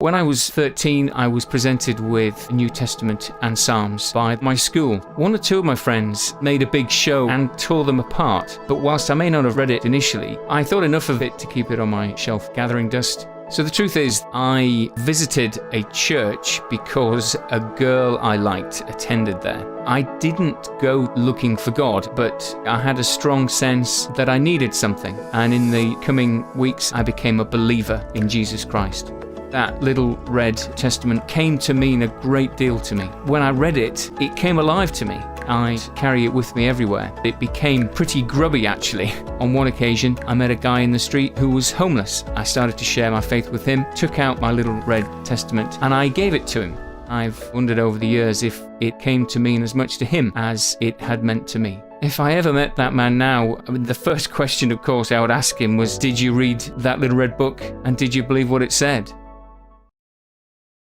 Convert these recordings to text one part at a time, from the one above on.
When I was 13, I was presented with New Testament and Psalms by my school. One or two of my friends made a big show and tore them apart, but whilst I may not have read it initially, I thought enough of it to keep it on my shelf gathering dust. So the truth is, I visited a church because a girl I liked attended there. I didn't go looking for God, but I had a strong sense that I needed something, and in the coming weeks I became a believer in Jesus Christ. That little red testament came to mean a great deal to me. When I read it, it came alive to me. I carry it with me everywhere. It became pretty grubby, actually. On one occasion, I met a guy in the street who was homeless. I started to share my faith with him, took out my little red testament, and I gave it to him. I've wondered over the years if it came to mean as much to him as it had meant to me. If I ever met that man now, the first question, of course, I would ask him was, did you read that little red book, and did you believe what it said?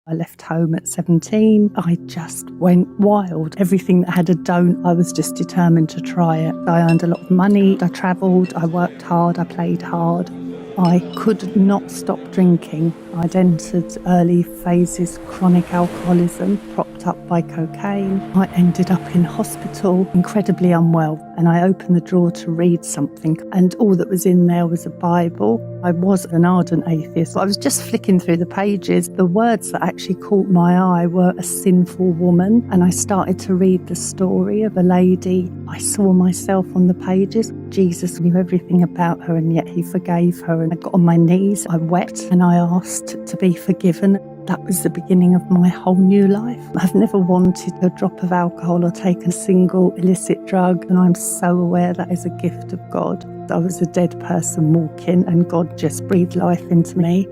I left home at 17. I just went wild. Everything that had a don't, I was just determined to try it. I earned a lot of money. I travelled. I worked hard. I played hard. I could not stop drinking. I'd entered early phases of chronic alcoholism, propped up by cocaine. I ended up in hospital, incredibly unwell, and I opened the drawer to read something, and all that was in there was a Bible. I was an ardent atheist. I was just flicking through the pages. The words that actually caught my eye were a sinful woman, and I started to read the story of a lady. I saw myself on the pages. Jesus knew everything about her, and yet he forgave her. And I got on my knees, I wept, and I asked to be forgiven. That was the beginning of my whole new life. I've never wanted a drop of alcohol or taken a single illicit drug, and I'm so aware that is a gift of God. I was a dead person walking, and God just breathed life into me.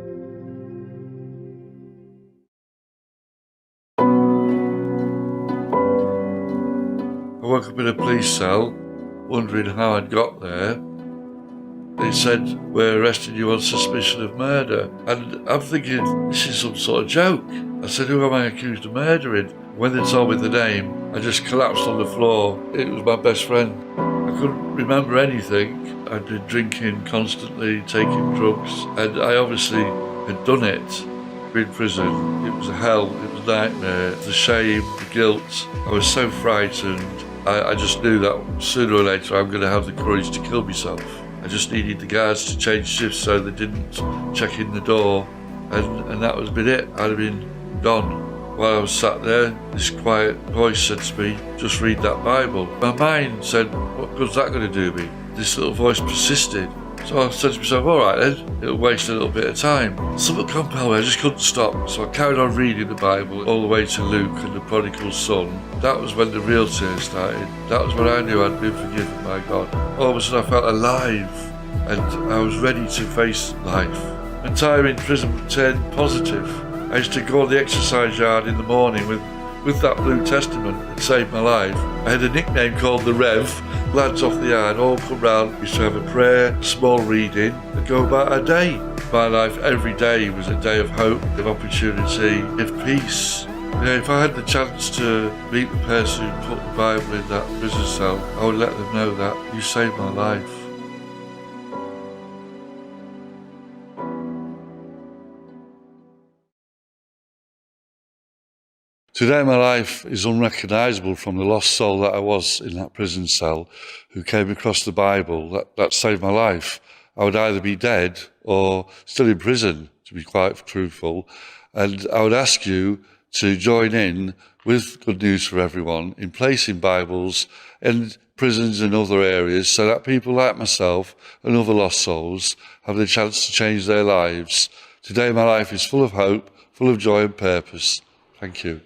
I woke up in a police cell, wondering how I'd got there. They said, we're arresting you on suspicion of murder. And I'm thinking, this is some sort of joke. I said, who am I accused of murdering? When they told me the name, I just collapsed on the floor. It was my best friend. I couldn't remember anything. I'd been drinking constantly, taking drugs, and I obviously had done it. In prison, it was a hell, it was a nightmare, the shame, the guilt. I was so frightened. I just knew that sooner or later I'm going to have the courage to kill myself. I just needed the guards to change shifts so they didn't check in the door, and that was been it. I'd have been gone. While I was sat there, this quiet voice said to me, just read that Bible. My mind said, what good's that going to do me? This little voice persisted. So I said to myself, all right then, it'll waste a little bit of time. Something compelled me, I just couldn't stop. So I carried on reading the Bible all the way to Luke and the prodigal son. That was when the real tears started. That was when I knew I'd been forgiven by God. All of a sudden I felt alive, and I was ready to face life. And time in prison turned positive. I used to go on the exercise yard in the morning with that Blue Testament that saved my life. I had a nickname called the Rev. Lads off the yard all come round, used to have a prayer, small reading, and go about a day. My life every day was a day of hope, of opportunity, of peace. You know, if I had the chance to meet the person who put the Bible in that prison cell, I would let them know that you saved my life. Today my life is unrecognisable from the lost soul that I was in that prison cell who came across the Bible that saved my life. I would either be dead or still in prison, to be quite truthful. And I would ask you to join in with Good News for Everyone in placing Bibles in prisons and other areas so that people like myself and other lost souls have the chance to change their lives. Today my life is full of hope, full of joy and purpose. Thank you.